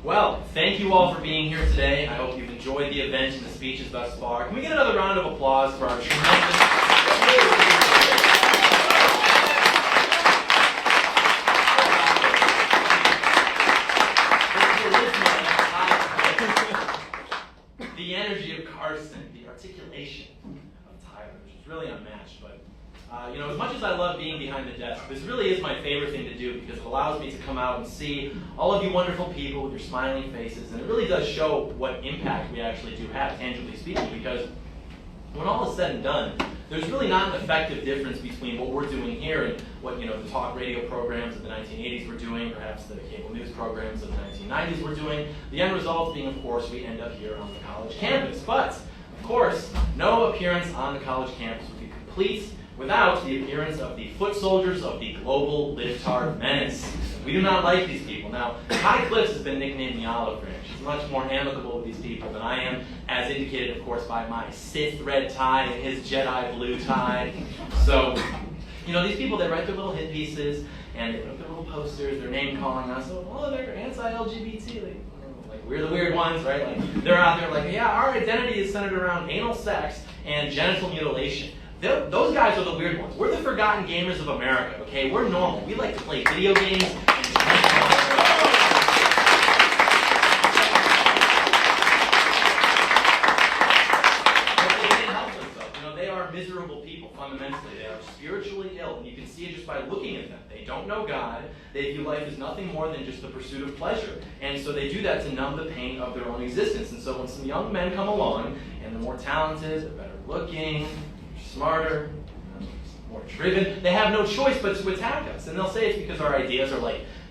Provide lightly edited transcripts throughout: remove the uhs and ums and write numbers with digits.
Well, thank you all for being here today. I hope you've enjoyed the event and the speeches thus far. Can we get another round of applause for our tremendous... the energy of Carson, the articulation of Tyler, which is really unmatched. But as much as I love being behind the desk, this really is my favorite thing to do because it allows me to come out and see all of you wonderful people with your smiling faces, and it really does show what impact we actually do have, tangibly speaking, because when all is said and done, there's really not an effective difference between what we're doing here and what the talk radio programs of the 1980s were doing, perhaps the cable news programs of the 1990s were doing. The end result being, of course, we end up here on the college campus. But, of course, no appearance on the college campus would be complete without the appearance of the foot soldiers of the global libtard menace. We do not like these people. Now, Ty Cliffs has been nicknamed the Olive Branch. He's much more amicable with these people than I am, as indicated, of course, by my Sith red tie and his Jedi blue tie. So, these people, they write their little hit pieces, and they put up their little posters, they're name-calling us, they're anti-LGBT, like we're the weird ones, right? Like, they're out there like, yeah, our identity is centered around anal sex and genital mutilation. Those guys are the weird ones. We're the forgotten gamers of America, okay? We're normal. We like to play video games and but they can't help themselves. They are miserable people fundamentally. They are spiritually ill, and you can see it just by looking at them. They don't know God. They view life as nothing more than just the pursuit of pleasure. And so they do that to numb the pain of their own existence. And so when some young men come along, and they're more talented, they're better looking, smarter, more driven, they have no choice but to attack us. And they'll say it's because our ideas are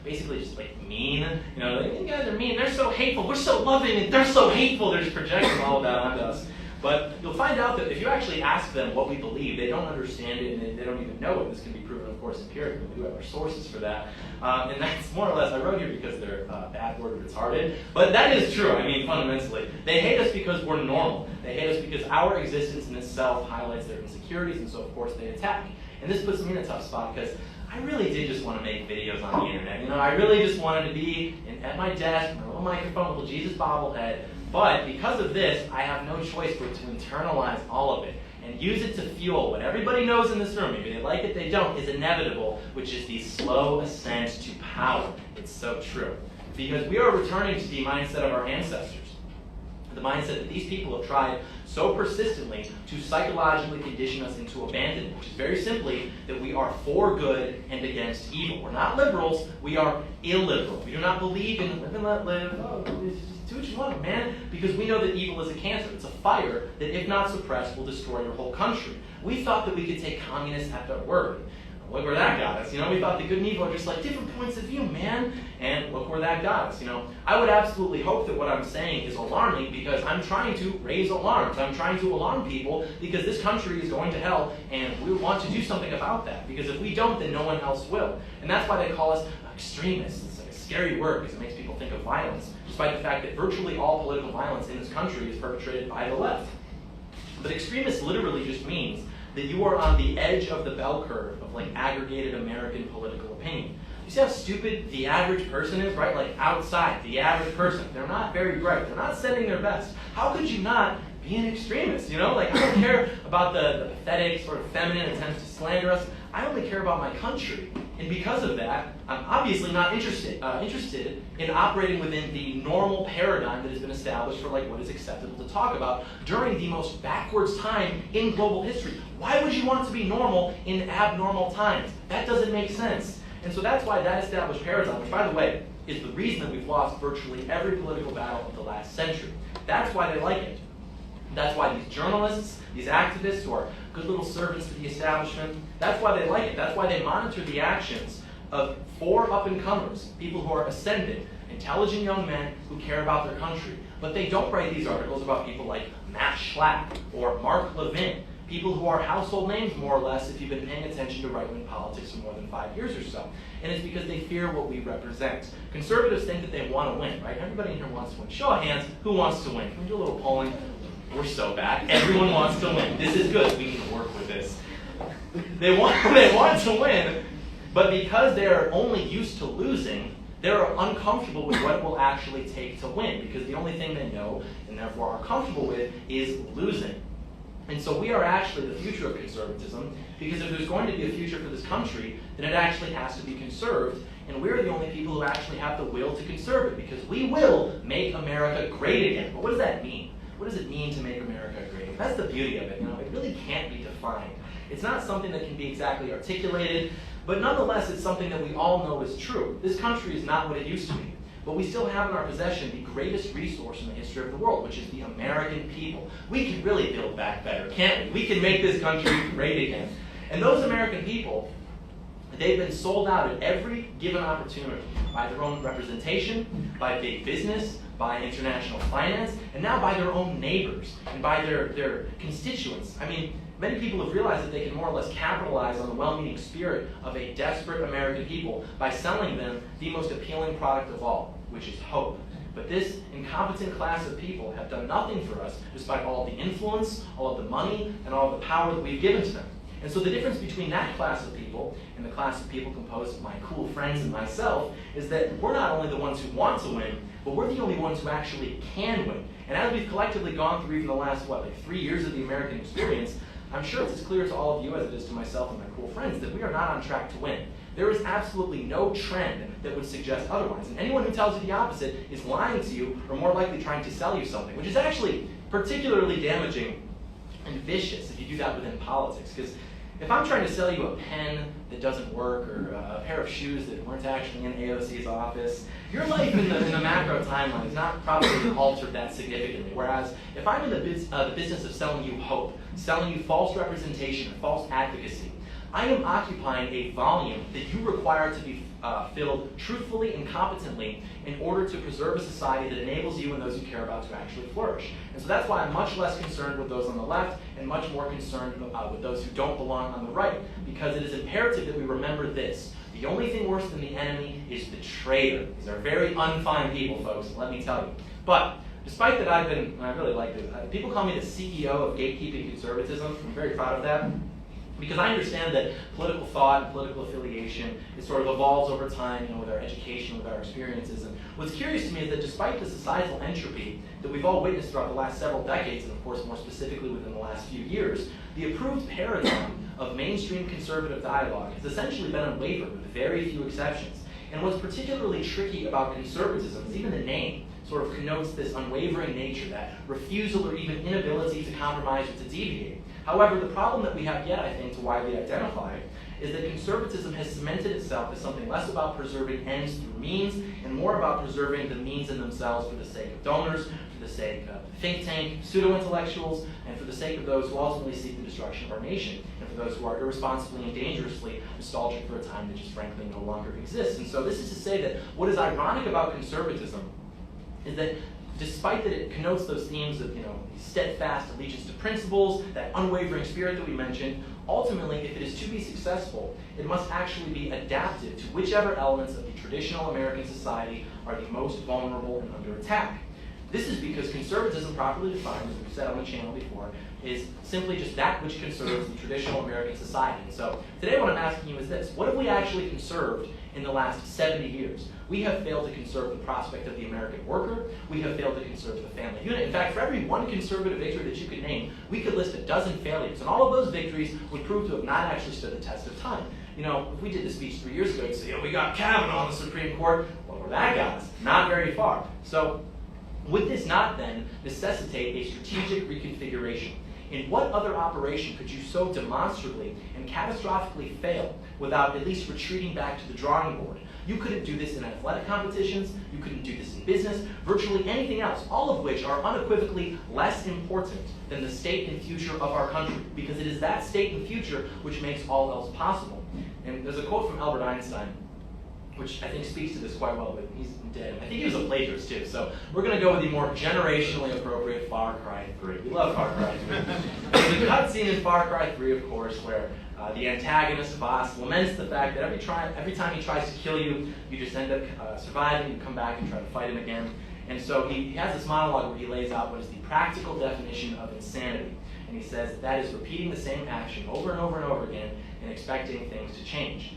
basically just mean. You guys are mean, they're so hateful, we're so loving, and they're so hateful. They're just projecting all of that onto us. But you'll find out that if you actually ask them what we believe, they don't understand it, and they don't even know it. This can be proven, of course, empirically. We do have our sources for that. And that's more or less, I wrote here because they're bad word retarded. But that is true, fundamentally. They hate us because we're normal. They hate us because our existence in itself highlights their insecurities, and so, of course, they attack. And this puts me in a tough spot because I really did just want to make videos on the internet. I really just wanted to be at my desk with my little microphone, little Jesus bobblehead. But because of this, I have no choice but to internalize all of it and use it to fuel what everybody knows in this room, maybe they like it, they don't, is inevitable, which is the slow ascent to power. It's so true. Because we are returning to the mindset of our ancestors. The mindset that these people have tried so persistently to psychologically condition us into abandonment, which is very simply that we are for good and against evil. We're not liberals, we are illiberal. We do not believe in live and let live. Do what you want, man, because we know that evil is a cancer. It's a fire that, if not suppressed, will destroy your whole country. We thought that we could take communists at their word. Look where that got us. We thought the good and evil are just different points of view, man. And look where that got us. I would absolutely hope that what I'm saying is alarming because I'm trying to raise alarms. I'm trying to alarm people because this country is going to hell and we want to do something about that. Because if we don't, then no one else will. And that's why they call us extremists. It's a scary word because it makes people think of violence, despite the fact that virtually all political violence in this country is perpetrated by the left. But extremist literally just means that you are on the edge of the bell curve of aggregated American political opinion. You see how stupid the average person is, right? Outside, the average person. They're not very bright. They're not setting their best. How could you not be an extremist? I don't care about the pathetic, sort of feminine attempts to slander us. I only care about my country. And because of that, I'm obviously not interested in operating within the normal paradigm that has been established for what is acceptable to talk about during the most backwards time in global history. Why would you want to be normal in abnormal times? That doesn't make sense. And so that's why that established paradigm, which, by the way, is the reason that we've lost virtually every political battle of the last century. That's why they like it. That's why these journalists, these activists who are good little servants to the establishment, that's why they like it. That's why they monitor the actions of 4 up-and-comers, people who are ascendant, intelligent young men who care about their country. But they don't write these articles about people like Matt Schlapp or Mark Levin, people who are household names, more or less, if you've been paying attention to right-wing politics for more than 5 years or so. And it's because they fear what we represent. Conservatives think that they want to win, right? Everybody in here wants to win. Show of hands, who wants to win? Can we do a little polling? We're so bad. Everyone wants to win. This is good. We can work with this. They want to win, but because they're only used to losing, They're uncomfortable with what it will actually take to win, because the only thing they know and therefore are comfortable with is losing. And so we are actually the future of conservatism, because if there's going to be a future for this country, then it actually has to be conserved, and we're the only people who actually have the will to conserve it, because we will make America great again. But what does that mean? What does it mean to make America great? That's the beauty of it. It really can't be defined. It's not something that can be exactly articulated, but nonetheless, it's something that we all know is true. This country is not what it used to be. But we still have in our possession the greatest resource in the history of the world, which is the American people. We can really build back better, can't we? We can make this country great again. And those American people, they've been sold out at every given opportunity by their own representation, by big business, by international finance, and now by their own neighbors and by their constituents. Many people have realized that they can more or less capitalize on the well-meaning spirit of a desperate American people by selling them the most appealing product of all, which is hope. But this incompetent class of people have done nothing for us, despite all of the influence, all of the money, and all of the power that we've given to them. And so the difference between that class of people and the class of people composed of my cool friends and myself is that we're not only the ones who want to win, but we're the only ones who actually can win. And as we've collectively gone through even the last, 3 years of the American experience, I'm sure it's as clear to all of you as it is to myself and my cool friends that we are not on track to win. There is absolutely no trend that would suggest otherwise. And anyone who tells you the opposite is lying to you, or more likely trying to sell you something, which is actually particularly damaging and vicious if you do that within politics. Because if I'm trying to sell you a pen that doesn't work, or a pair of shoes that weren't actually in AOC's office, your life in the macro timeline is not probably altered that significantly. Whereas if I'm in the business of selling you hope, selling you false representation, or false advocacy, I am occupying a volume that you require to be filled truthfully and competently in order to preserve a society that enables you and those you care about to actually flourish. And so that's why I'm much less concerned with those on the left and much more concerned with those who don't belong on the right, because it is imperative that we remember this. The only thing worse than the enemy is the traitor. These are very unfine people, folks, let me tell you. But despite that, and I really like this, people call me the CEO of Gatekeeping conservatism. I'm very proud of that, because I understand that political thought and political affiliation, it sort of evolves over time, with our education, with our experiences. And what's curious to me is that despite the societal entropy that we've all witnessed throughout the last several decades, and of course more specifically within the last few years, the approved paradigm of mainstream conservative dialogue has essentially been unwavering, with very few exceptions. And what's particularly tricky about conservatism is even the name sort of connotes this unwavering nature, that refusal or even inability to compromise or to deviate. However, the problem that we have yet, I think, to widely identify is that conservatism has cemented itself as something less about preserving ends through means and more about preserving the means in themselves for the sake of donors, for the sake of think tank, pseudo-intellectuals, and for the sake of those who ultimately seek the destruction of our nation, and for those who are irresponsibly and dangerously nostalgic for a time that just frankly no longer exists. And so this is to say that what is ironic about conservatism is that despite that it connotes those themes of, steadfast allegiance to principles, that unwavering spirit that we mentioned, ultimately, if it is to be successful, it must actually be adapted to whichever elements of the traditional American society are the most vulnerable and under attack. This is because conservatism, properly defined, as we've said on the channel before, is simply just that which conserves the traditional American society. And so today what I'm asking you is this: what have we actually conserved in the last 70 years? We have failed to conserve the prospect of the American worker. We have failed to conserve the family unit. In fact, for every one conservative victory that you could name, we could list a dozen failures. And all of those victories would prove to have not actually stood the test of time. If we did the speech 3 years ago, you'd say, we got Kavanaugh on the Supreme Court. Well, where that got us? Not very far. So would this not then necessitate a strategic reconfiguration? In what other operation could you so demonstrably and catastrophically fail without at least retreating back to the drawing board? You couldn't do this in athletic competitions, you couldn't do this in business, virtually anything else, all of which are unequivocally less important than the state and future of our country, because it is that state and future which makes all else possible. And there's a quote from Albert Einstein, which I think speaks to this quite well, but he's dead. I think he was a plagiarist too, so we're going to go with the more generationally appropriate Far Cry 3. We love Far Cry 3. There's a cutscene in Far Cry 3, of course, where the antagonist, Voss, laments the fact that every time he tries to kill you, you just end up surviving, you come back and try to fight him again. And so he has this monologue where he lays out what is the practical definition of insanity. And he says that is repeating the same action over and over and over again and expecting things to change.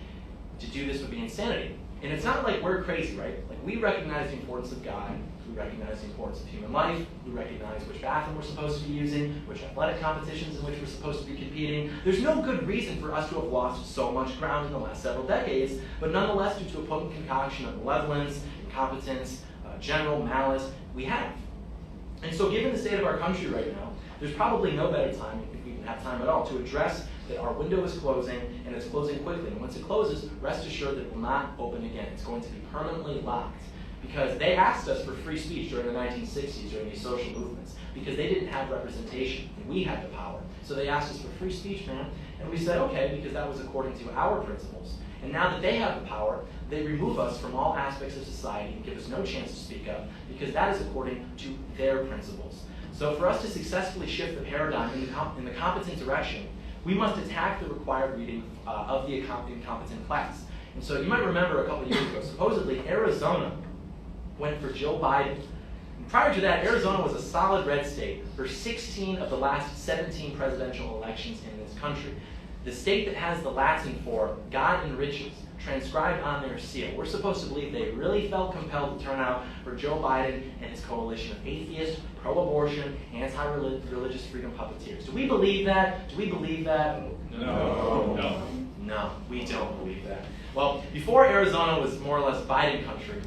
To do this would be insanity. And it's not like we're crazy, right? Like, we recognize the importance of God, we recognize the importance of human life, we recognize which bathroom we're supposed to be using, which athletic competitions in which we're supposed to be competing. There's no good reason for us to have lost so much ground in the last several decades, but nonetheless, due to a potent concoction of malevolence, incompetence, general malice, we have. And so given the state of our country right now, there's probably no better time, if we even have time at all, to address that our window is closing, and it's closing quickly. And once it closes, rest assured that it will not open again. It's going to be permanently locked. Because they asked us for free speech during the 1960s, during these social movements, because they didn't have representation, and we had the power. So they asked us for free speech, man, and we said, okay, because that was according to our principles. And now that they have the power, they remove us from all aspects of society and give us no chance to speak up, because that is according to their principles. So for us to successfully shift the paradigm in the competent direction, we must attack the required reading of the incompetent class. And so you might remember a couple of years ago, supposedly Arizona went for Joe Biden. And prior to that, Arizona was a solid red state for 16 of the last 17 presidential elections in this country. The state that has the Latin for God enriches, transcribed on their seal. We're supposed to believe they really felt compelled to turn out for Joe Biden and his coalition of atheist, pro-abortion, anti-religious freedom puppeteers. Do we believe that? Do we believe that? No. No, we don't believe that. Well, before Arizona was more or less Biden country,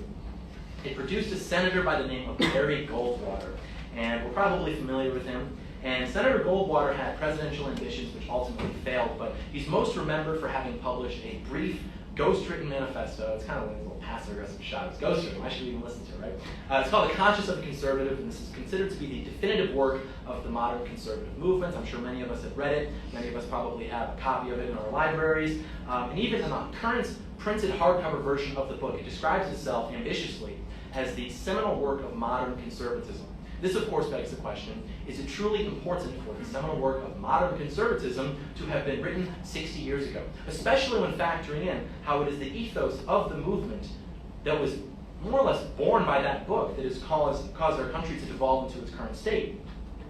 it produced a senator by the name of Barry Goldwater. And we're probably familiar with him. And Senator Goldwater had presidential ambitions which ultimately failed, but he's most remembered for having published a brief, ghost-written manifesto. It's kind of like a little passive-aggressive shot. It's ghost-written. I should even listen to it, right? It's called The Conscience of a Conservative, and this is considered to be the definitive work of the modern conservative movement. I'm sure many of us have read it. Many of us probably have a copy of it in our libraries. And even in the current printed hardcover version of the book, it describes itself ambitiously as the seminal work of modern conservatism. This, of course, begs the question, is it truly important for the seminal work of modern conservatism to have been written 60 years ago? Especially when factoring in how it is the ethos of the movement that was more or less born by that book that has caused our country to devolve into its current state.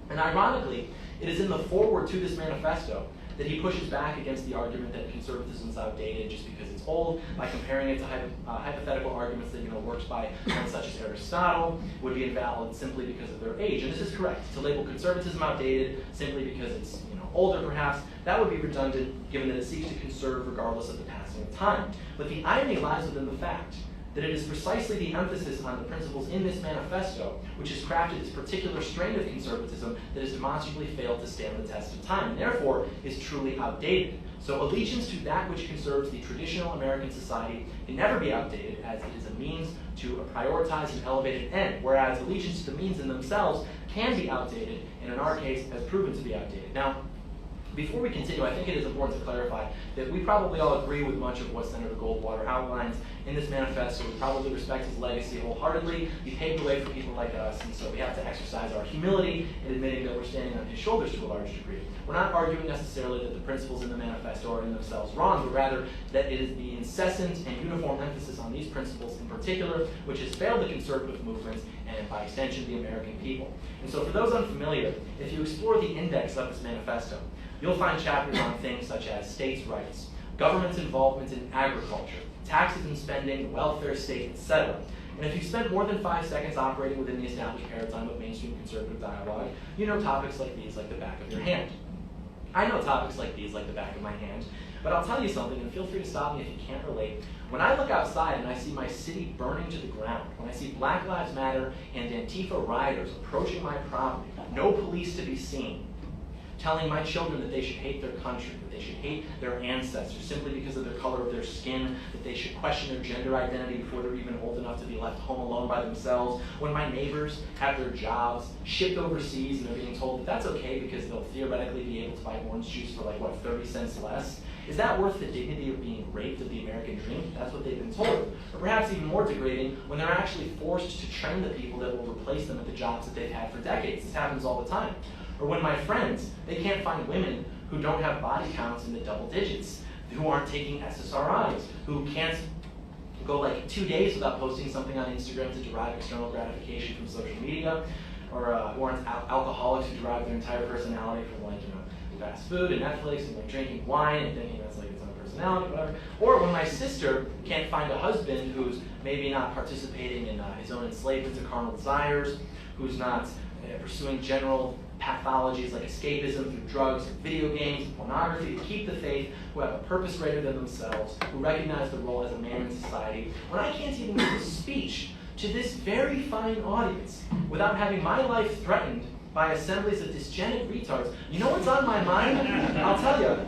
And ironically, it is in the foreword to this manifesto that he pushes back against the argument that conservatism is outdated just because it's old by comparing it to hypothetical arguments that works by men such as Aristotle would be invalid simply because of their age. And this is correct. To label conservatism outdated simply because it's older perhaps, that would be redundant given that it seeks to conserve regardless of the passing of time. But the irony lies within the fact that it is precisely the emphasis on the principles in this manifesto which has crafted this particular strain of conservatism that has demonstrably failed to stand the test of time, and therefore is truly outdated. So allegiance to that which conserves the traditional American society can never be outdated, as it is a means to prioritize an elevated end, whereas allegiance to the means in themselves can be outdated, and in our case has proven to be outdated. Now, before we continue, I think it is important to clarify that we probably all agree with much of what Senator Goldwater outlines in this manifesto. We probably respect his legacy wholeheartedly. He paved the way for people like us, and so we have to exercise our humility in admitting that we're standing on his shoulders to a large degree. We're not arguing necessarily that the principles in the manifesto are in themselves wrong, but rather that it is the incessant and uniform emphasis on these principles in particular which has failed the conservative movement and, by extension, the American people. And so for those unfamiliar, if you explore the index of this manifesto, you'll find chapters on things such as states' rights, government's involvement in agriculture, taxes and spending, the welfare state, etc. And if you spend more than 5 seconds operating within the established paradigm of mainstream conservative dialogue, you know topics like these like the back of your hand. I know topics like these like the back of my hand, but I'll tell you something, and feel free to stop me if you can't relate. When I look outside and I see my city burning to the ground, when I see Black Lives Matter and Antifa rioters approaching my property, no police to be seen, telling my children that they should hate their country, that they should hate their ancestors simply because of the color of their skin, that they should question their gender identity before they're even old enough to be left home alone by themselves, when my neighbors have their jobs shipped overseas and they're being told that that's okay because they'll theoretically be able to buy orange juice for 30 cents less. Is that worth the dignity of being raped of the American dream? That's what they've been told. Or perhaps even more degrading, when they're actually forced to train the people that will replace them at the jobs that they've had for decades. This happens all the time. Or when my friends, they can't find women who don't have body counts in the double digits, who aren't taking SSRIs, who can't go 2 days without posting something on Instagram to derive external gratification from social media, or who aren't alcoholics who derive their entire personality from fast food and Netflix and drinking wine and thinking that's its own personality, whatever. Or when my sister can't find a husband who's maybe not participating in his own enslavement to carnal desires, who's not pursuing general pathologies like escapism through drugs, video games, pornography, to keep the faith, who have a purpose greater than themselves, who recognize their role as a man in society, when I can't even give a speech to this very fine audience without having my life threatened by assemblies of dysgenic retards, you know what's on my mind? I'll tell you.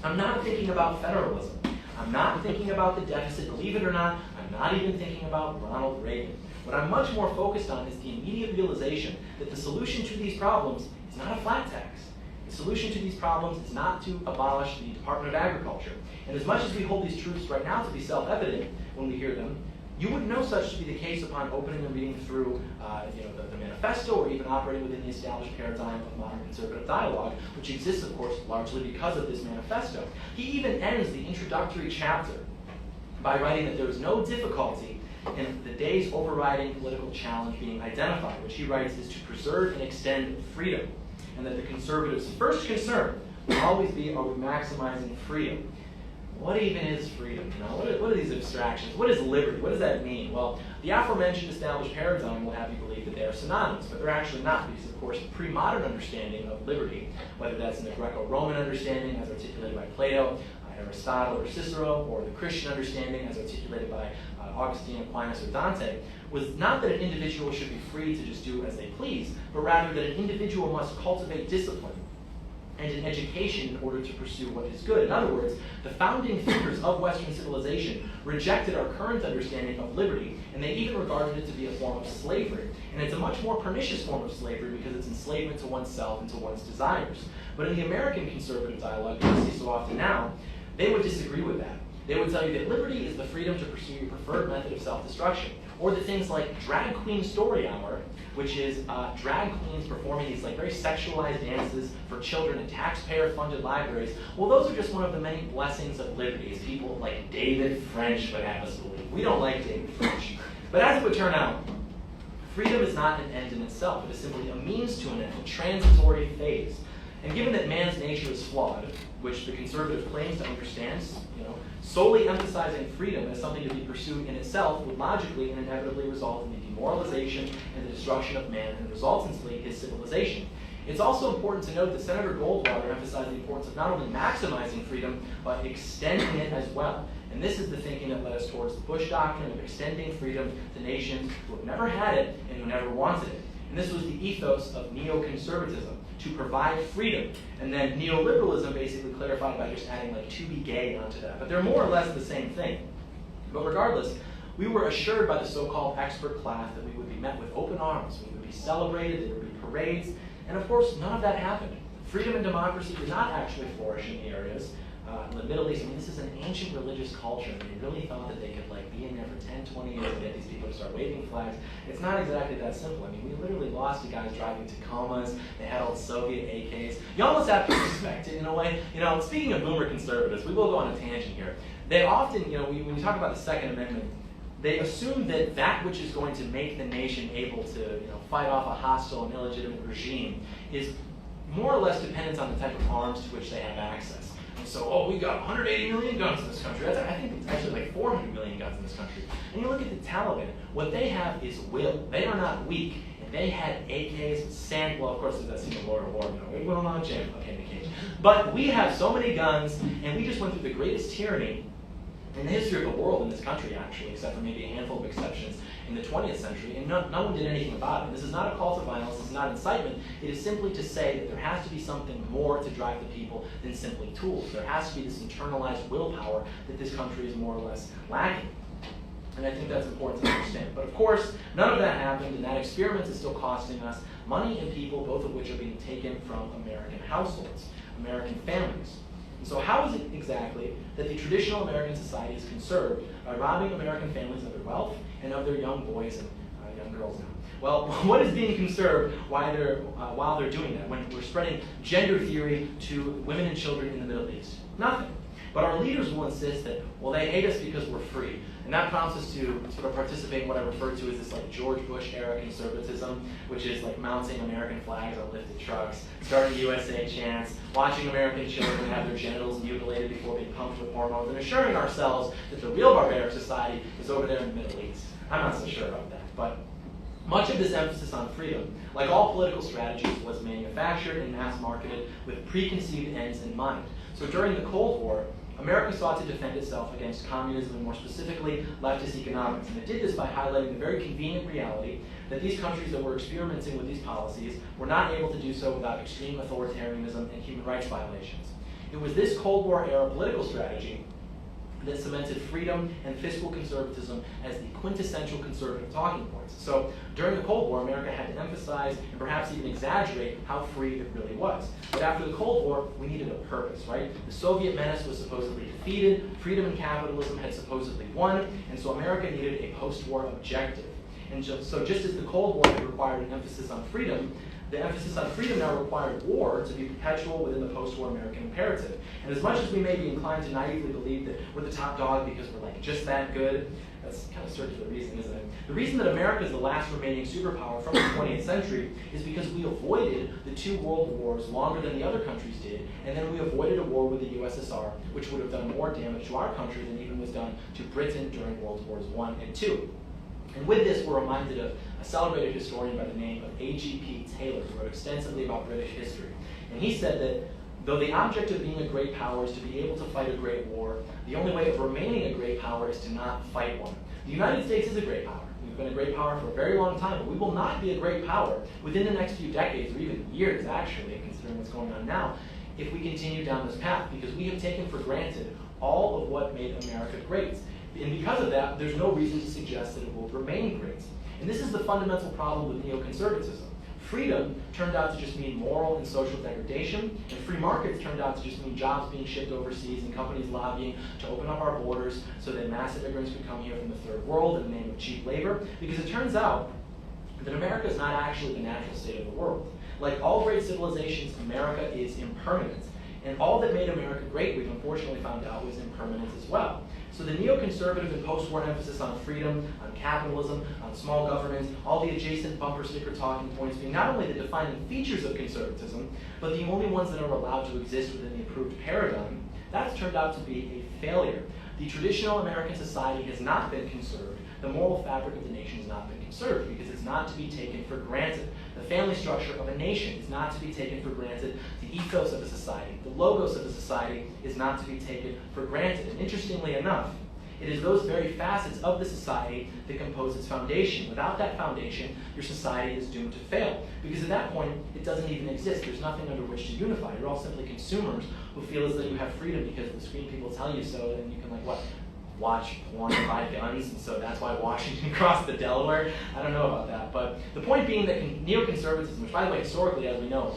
I'm not thinking about federalism. I'm not thinking about the deficit. Believe it or not, I'm not even thinking about Ronald Reagan. What I'm much more focused on is the immediate realization that the solution to these problems is not a flat tax. The solution to these problems is not to abolish the Department of Agriculture. And as much as we hold these truths right now to be self-evident when we hear them, you wouldn't know such to be the case upon opening and reading through the manifesto or even operating within the established paradigm of modern conservative dialogue, which exists, of course, largely because of this manifesto. He even ends the introductory chapter by writing that there is no difficulty in the day's overriding political challenge being identified, which he writes is to preserve and extend freedom, and that the conservatives' first concern will always be, are we maximizing freedom? What even is freedom? What are these abstractions? What is liberty? What does that mean? Well, the aforementioned established paradigm will have you believe that they are synonymous, but they're actually not, because, of course, the pre-modern understanding of liberty, whether that's in the Greco-Roman understanding as articulated by Plato, Aristotle or Cicero, or the Christian understanding as articulated by Augustine, Aquinas, or Dante, was not that an individual should be free to just do as they please, but rather that an individual must cultivate discipline and an education in order to pursue what is good. In other words, the founding thinkers of Western civilization rejected our current understanding of liberty, and they even regarded it to be a form of slavery. And it's a much more pernicious form of slavery because it's enslavement to oneself and to one's desires. But in the American conservative dialogue that we see so often now, they would disagree with that. They would tell you that liberty is the freedom to pursue your preferred method of self-destruction. Or the things like drag queen story hour, which is drag queens performing these very sexualized dances for children in taxpayer-funded libraries. Well, those are just one of the many blessings of liberty, as people like David French would have us believe. We don't like David French. But as it would turn out, freedom is not an end in itself. It is simply a means to an end, a transitory phase. And given that man's nature is flawed, which the conservative claims to understand, solely emphasizing freedom as something to be pursued in itself would logically and inevitably result in the demoralization and the destruction of man and resultantly his civilization. It's also important to note that Senator Goldwater emphasized the importance of not only maximizing freedom, but extending it as well. And this is the thinking that led us towards the Bush Doctrine of extending freedom to nations who have never had it and who never wanted it. And this was the ethos of neoconservatism, to provide freedom. And then neoliberalism basically clarified by just adding to be gay onto that. But they're more or less the same thing. But regardless, we were assured by the so-called expert class that we would be met with open arms, we would be celebrated, there would be parades, and of course none of that happened. Freedom and democracy did not actually flourish in the areas. In the Middle East, this is an ancient religious culture, and they really thought that they could be in there for 10, 20 years and get these people to start waving flags. It's not exactly that simple. We literally lost to guys driving Tacomas. They had old Soviet AKs. You almost have to respect it in a way. Speaking of boomer conservatives, we will go on a tangent here. They often, when you talk about the Second Amendment, they assume that that which is going to make the nation able to, fight off a hostile and illegitimate regime is more or less dependent on the type of arms to which they have access. So, we got 180 million guns in this country. I think it's actually 400 million guns in this country. And you look at the Taliban, what they have is will. They are not weak. And they had AKs, well, of course, there's that scene in Lord of War, we went on jam. Okay, Nick Cage. But we have so many guns, and we just went through the greatest tyranny in the history of the world in this country, actually, except for maybe a handful of exceptions in the 20th century, and no one did anything about it. This is not a call to violence, this is not incitement. It is simply to say that there has to be something more to drive the people than simply tools. There has to be this internalized willpower that this country is more or less lacking. And I think that's important to understand. But of course, none of that happened, and that experiment is still costing us money and people, both of which are being taken from American households, American families. So how is it exactly that the traditional American society is conserved by robbing American families of their wealth and of their young boys and young girls now? Well, what is being conserved while they're doing that, when we're spreading gender theory to women and children in the Middle East? Nothing. But our leaders will insist that, well, they hate us because we're free. And that prompts us to sort of participate in what I refer to as this like George Bush era conservatism, which is like mounting American flags on lifted trucks, starting USA chants, watching American children have their genitals mutilated before being pumped with hormones, and assuring ourselves that the real barbaric society is over there in the Middle East. I'm not so sure about that, but much of this emphasis on freedom, like all political strategies, was manufactured and mass-marketed with preconceived ends in mind. So during the Cold War, America sought to defend itself against communism and more specifically leftist economics. And it did this by highlighting the very convenient reality that these countries that were experimenting with these policies were not able to do so without extreme authoritarianism and human rights violations. It was this Cold War era political strategy that cemented freedom and fiscal conservatism as the quintessential conservative talking points. So during the Cold War, America had to emphasize and perhaps even exaggerate how free it really was. But after the Cold War, we needed a purpose, right? The Soviet menace was supposedly defeated, freedom and capitalism had supposedly won, and so America needed a post-war objective. And so just as the Cold War had required an emphasis on freedom, the emphasis on freedom now required war to be perpetual within the post-war American imperative. And as much as we may be inclined to naively believe that we're the top dog because we're like just that good, that's kind of circular reason, isn't it? The reason that America is the last remaining superpower from the 20th century is because we avoided the 2 world wars longer than the other countries did, and then we avoided a war with the USSR, which would have done more damage to our country than even was done to Britain during World Wars I and II. And with this, we're reminded of a celebrated historian by the name of A.G.P. Taylor, who wrote extensively about British history. And he said that though the object of being a great power is to be able to fight a great war, the only way of remaining a great power is to not fight one. The United States is a great power. We've been a great power for a very long time, but we will not be a great power within the next few decades, or even years, actually, considering what's going on now, if we continue down this path, because we have taken for granted all of what made America great. And because of that, there's no reason to suggest that it will remain great. And this is the fundamental problem with neoconservatism. Freedom turned out to just mean moral and social degradation, and free markets turned out to just mean jobs being shipped overseas and companies lobbying to open up our borders so that mass immigrants could come here from the third world in the name of cheap labor. Because it turns out that America is not actually the natural state of the world. Like all great civilizations, America is impermanent. And all that made America great, we've unfortunately found out, was impermanent as well. So the neoconservative and post-war emphasis on freedom, on capitalism, on small government, all the adjacent bumper sticker talking points being not only the defining features of conservatism, but the only ones that are allowed to exist within the approved paradigm, that's turned out to be a failure. The traditional American society has not been conserved. The moral fabric of the nation has not been conserved because it's not to be taken for granted. The family structure of a nation is not to be taken for granted. The ethos of a society, the logos of a society is not to be taken for granted. And interestingly enough, it is those very facets of the society that compose its foundation. Without that foundation, your society is doomed to fail. Because at that point, it doesn't even exist. There's nothing under which to unify. You're all simply consumers who feel as though you have freedom because the screen people tell you so, and you can like what? Watch porn and buy guns, and so that's why Washington crossed the Delaware. I don't know about that, but the point being that neoconservatism, which by the way, historically, as we know,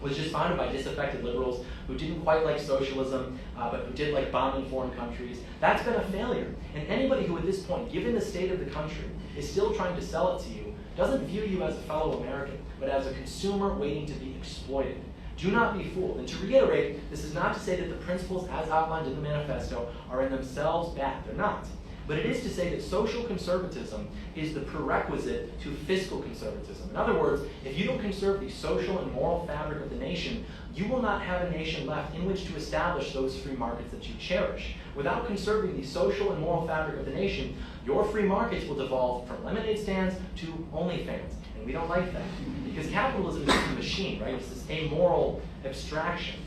was just founded by disaffected liberals who didn't quite like socialism, but who did like bombing foreign countries, that's been a failure. And anybody who at this point, given the state of the country, is still trying to sell it to you, doesn't view you as a fellow American, but as a consumer waiting to be exploited. Do not be fooled. And to reiterate, this is not to say that the principles as outlined in the manifesto are in themselves bad. They're not. But it is to say that social conservatism is the prerequisite to fiscal conservatism. In other words, if you don't conserve the social and moral fabric of the nation, you will not have a nation left in which to establish those free markets that you cherish. Without conserving the social and moral fabric of the nation, your free markets will devolve from lemonade stands to OnlyFans. And we don't like that. Because capitalism is a machine, right? It's this amoral abstraction.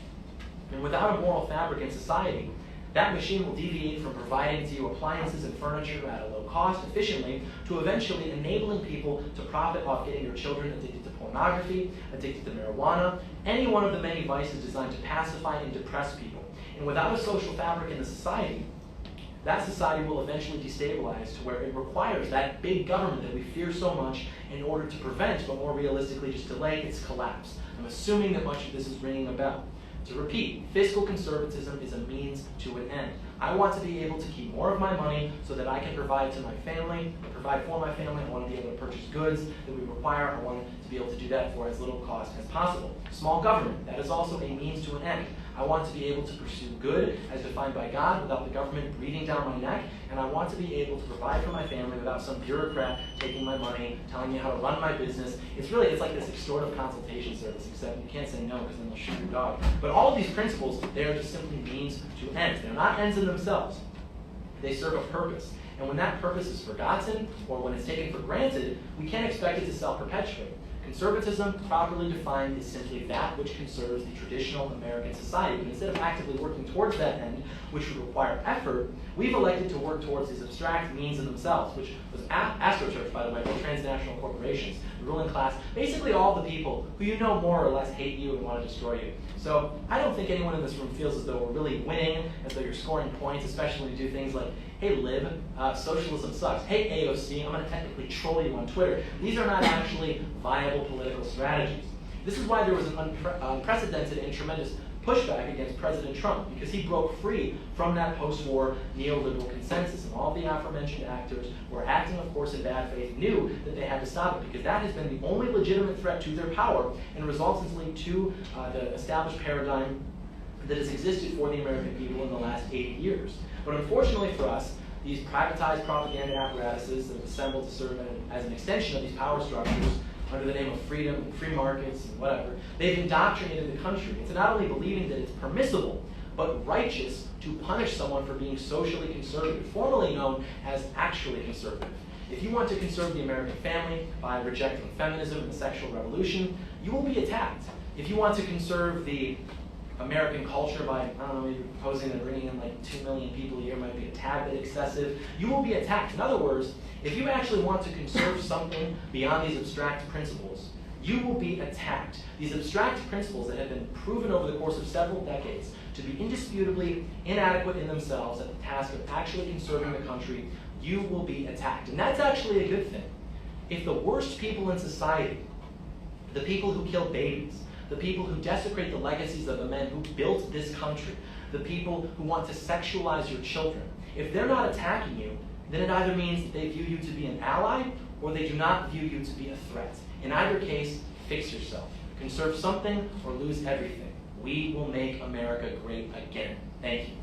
And without a moral fabric in society, that machine will deviate from providing to you appliances and furniture at a low cost efficiently to eventually enabling people to profit off getting your children addicted to pornography, addicted to marijuana, any one of the many vices designed to pacify and depress people. And without a social fabric in the society, that society will eventually destabilize to where it requires that big government that we fear so much in order to prevent, but more realistically just delay its collapse. I'm assuming that much of this is ringing a bell. To repeat, fiscal conservatism is a means to an end. I want to be able to keep more of my money so that I can provide to my family, provide for my family. I want to be able to purchase goods that we require. I want to be able to do that for as little cost as possible. Small government, that is also a means to an end. I want to be able to pursue good as defined by God without the government breathing down my neck, and I want to be able to provide for my family without some bureaucrat taking my money, telling me how to run my business. It's like this extortive consultation service, except you can't say no because then they'll shoot your dog. But all of these principles, they are just simply means to ends. They're not ends in themselves. They serve a purpose. And when that purpose is forgotten, or when it's taken for granted, we can't expect it to self-perpetuate. Conservatism, properly defined, is simply that which conserves the traditional American society. But instead of actively working towards that end, which would require effort, we've elected to work towards these abstract means in themselves, which was AstroTurf, by the way, both transnational corporations, the ruling class, basically all the people who you know more or less hate you and want to destroy you. So I don't think anyone in this room feels as though we're really winning, as though you're scoring points, especially when you do things like, hey Lib, socialism sucks. Hey AOC, I'm going to technically troll you on Twitter. These are not actually viable political strategies. This is why there was an unprecedented and tremendous pushback against President Trump, because he broke free from that post-war neoliberal consensus. And all the aforementioned actors who are acting, of course, in bad faith knew that they had to stop it, because that has been the only legitimate threat to their power and resultantly to the established paradigm that has existed for the American people in the last 80 years. But unfortunately for us, these privatized propaganda apparatuses that have assembled to serve as an extension of these power structures under the name of freedom and free markets and whatever, they've indoctrinated the country into not only believing that it's permissible, but righteous to punish someone for being socially conservative, formerly known as actually conservative. If you want to conserve the American family by rejecting feminism and the sexual revolution, you will be attacked. If you want to conserve the American culture by, I don't know, maybe proposing that bringing in like 2 million people a year might be a tad bit excessive, you will be attacked. In other words, if you actually want to conserve something beyond these abstract principles, you will be attacked. These abstract principles that have been proven over the course of several decades to be indisputably inadequate in themselves at the task of actually conserving the country, you will be attacked. And that's actually a good thing. If the worst people in society, the people who kill babies, the people who desecrate the legacies of the men who built this country, the people who want to sexualize your children, if they're not attacking you, then it either means that they view you to be an ally or they do not view you to be a threat. In either case, fix yourself. Conserve something or lose everything. We will make America great again. Thank you.